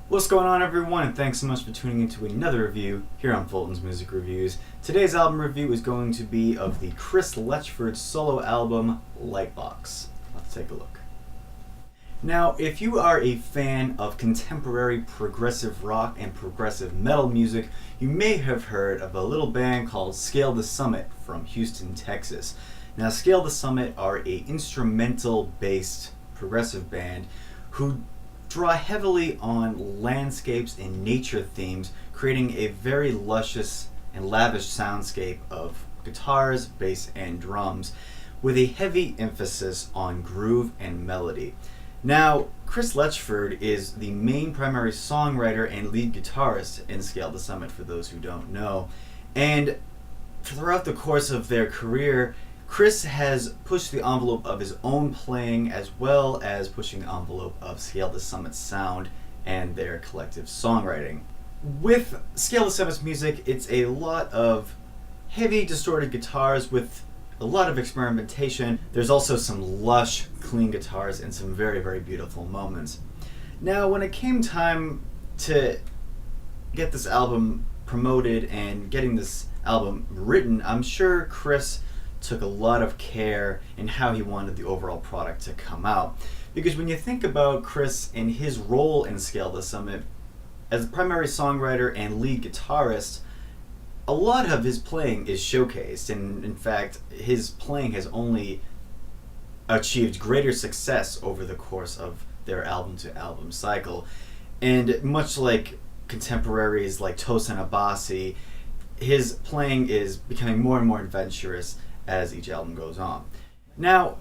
What's going on, everyone, and thanks so much for tuning into another review here on Fulton's Music Reviews. Today's album review is going to be of the Chris Letchford solo album, Lightbox. Let's take a look. Now, if you are a fan of contemporary progressive rock and progressive metal music, you may have heard of a little band called Scale the Summit from Houston, Texas. Now, Scale the Summit are a instrumental-based progressive band who draw heavily on landscapes and nature themes, creating a very luscious and lavish soundscape of guitars, bass, and drums, with a heavy emphasis on groove and melody. Now, Chris Letchford is the main primary songwriter and lead guitarist in Scale the Summit, for those who don't know. And throughout the course of their career, Chris has pushed the envelope of his own playing as well as pushing the envelope of Scale the Summit's sound and their collective songwriting. With Scale the Summit's music, it's a lot of heavy distorted guitars with a lot of experimentation. There's also some lush, clean guitars and some very, very beautiful moments. Now, when it came time to get this album promoted and getting this album written, I'm sure Chris took a lot of care in how he wanted the overall product to come out. Because when you think about Chris and his role in Scale the Summit, as a primary songwriter and lead guitarist, a lot of his playing is showcased, and in fact, his playing has only achieved greater success over the course of their album-to-album cycle. And much like contemporaries like Tosin Abasi, his playing is becoming more and more adventurous as each album goes on. Now,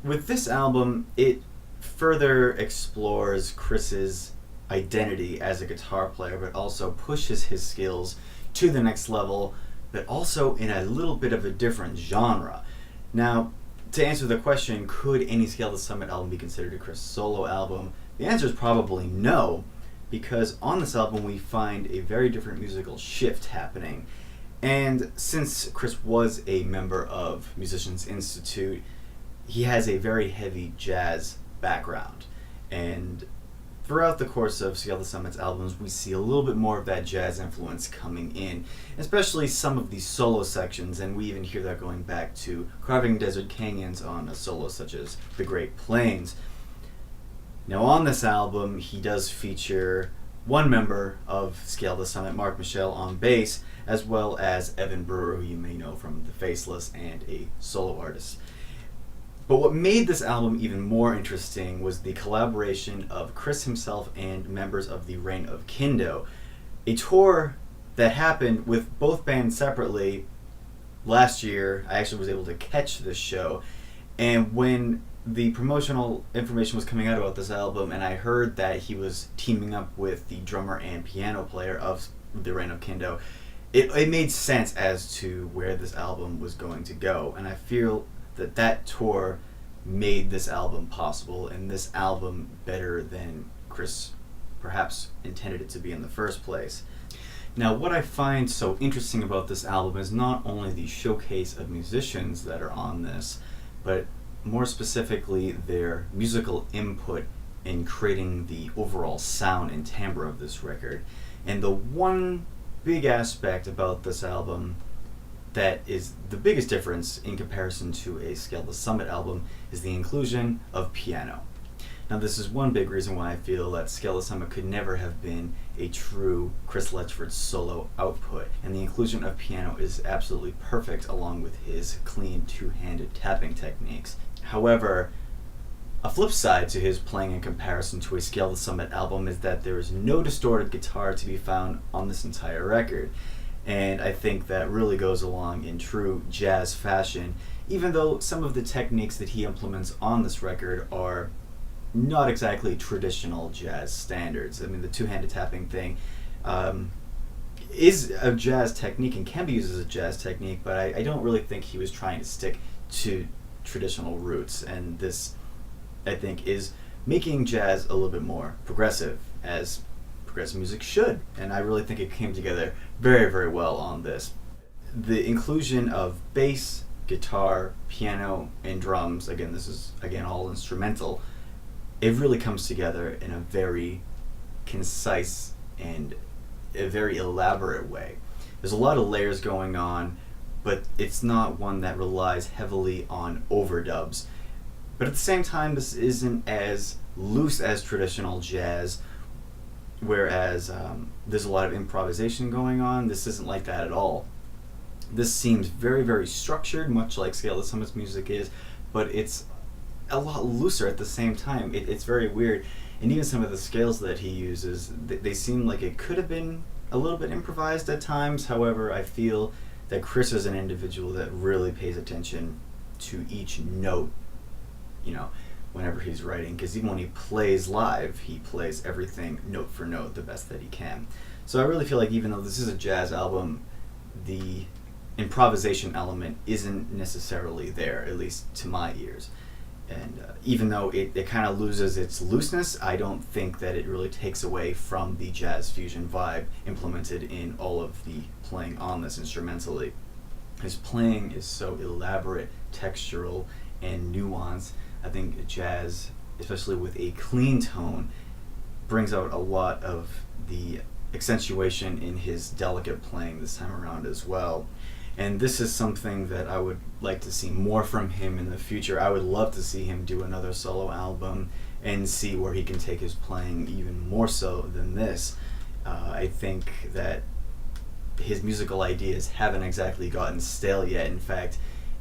with this album, it further explores Chris's identity as a guitar player, but also pushes his skills to the next level, but also in a little bit of a different genre. Now, to answer the question, could any Scale the Summit album be considered a Chris solo album? The answer is probably no, because on this album we find a very different musical shift happening. And since Chris was a member of Musicians Institute, he has a very heavy jazz background. And throughout the course of Scale the Summit's albums, we see a little bit more of that jazz influence coming in, especially some of these solo sections, and we even hear that going back to Carving Desert Canyons on a solo such as The Great Plains. Now, on this album, he does feature one member of Scale the Summit, Mark Michelle, on bass, as well as Evan Brewer, who you may know from The Faceless and a solo artist. But what made this album even more interesting was the collaboration of Chris himself and members of the Reign of Kindo, a tour that happened with both bands separately last year. I actually was able to catch this show, and when the promotional information was coming out about this album and I heard that he was teaming up with the drummer and piano player of the Reign of Kindo, it made sense as to where this album was going to go, and I feel that that tour made this album possible and this album better than Chris perhaps intended it to be in the first place. Now, what I find so interesting about this album is not only the showcase of musicians that are on this, but more specifically their musical input in creating the overall sound and timbre of this record. And the one big aspect about this album that is the biggest difference in comparison to a Scale the Summit album is the inclusion of piano. Now, this is one big reason why I feel that Scale the Summit could never have been a true Chris Letchford solo output, and the inclusion of piano is absolutely perfect along with his clean two-handed tapping techniques. However, a flip side to his playing in comparison to a Scale the Summit album is that there is no distorted guitar to be found on this entire record. And I think that really goes along in true jazz fashion, even though some of the techniques that he implements on this record are not exactly traditional jazz standards. I mean, the two-handed tapping thing is a jazz technique and can be used as a jazz technique, but I don't really think he was trying to stick to traditional roots, and this, I think, is making jazz a little bit more progressive, as progressive music should, and I really think it came together very, very well on this. The inclusion of bass, guitar, piano, and drums, again, this is all instrumental, it really comes together in a very concise and a very elaborate way. There's a lot of layers going on, but it's not one that relies heavily on overdubs. But at the same time, this isn't as loose as traditional jazz, whereas there's a lot of improvisation going on. This isn't like that at all. This seems very, very structured, much like Scale of the Summit's music is, but it's a lot looser at the same time. It's very weird. And even some of the scales that he uses, they seem like it could have been a little bit improvised at times. However, I feel that Chris is an individual that really pays attention to each note, whenever he's writing, because even when he plays live, he plays everything note for note the best that he can. So I really feel like even though this is a jazz album, the improvisation element isn't necessarily there, at least to my ears. And even though it kind of loses its looseness, I don't think that it really takes away from the jazz fusion vibe implemented in all of the playing on this instrumentally. His playing is so elaborate, textural, and nuanced. I think jazz, especially with a clean tone, brings out a lot of the accentuation in his delicate playing this time around as well. And this is something that I would like to see more from him in the future. I would love to see him do another solo album and see where he can take his playing even more so than this. I think that his musical ideas haven't exactly gotten stale yet. In fact,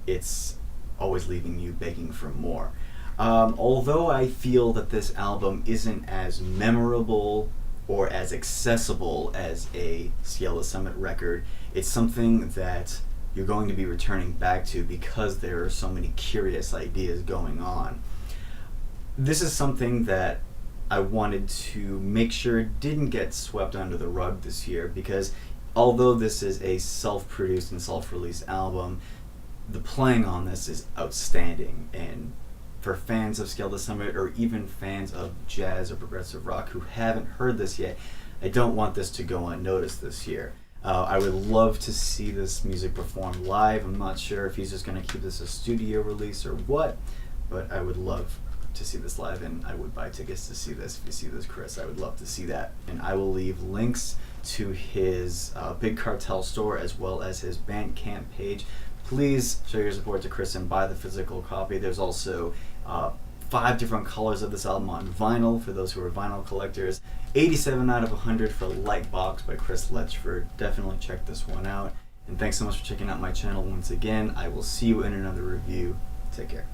it's always leaving you begging for more. Although I feel that this album isn't as memorable or as accessible as a Scale the Summit record, it's something that you're going to be returning back to because there are so many curious ideas going on. This is something that I wanted to make sure didn't get swept under the rug this year, because although this is a self-produced and self-released album, the playing on this is outstanding. And for fans of Scale the Summit, or even fans of jazz or progressive rock who haven't heard this yet, I don't want this to go unnoticed this year. I would love to see this music performed live. I'm not sure if he's just going to keep this a studio release or what, but I would love to see this live, and I would buy tickets to see this. If you see this, Chris, I would love to see that. And I will leave links to his Big Cartel store as well as his Bandcamp page. Please show your support to Chris and buy the physical copy. There's also 5 different colors of this album on vinyl for those who are vinyl collectors. 87 out of 100 for Lightbox by Chris Letchford. Definitely check this one out. And thanks so much for checking out my channel once again. I will see you in another review. Take care.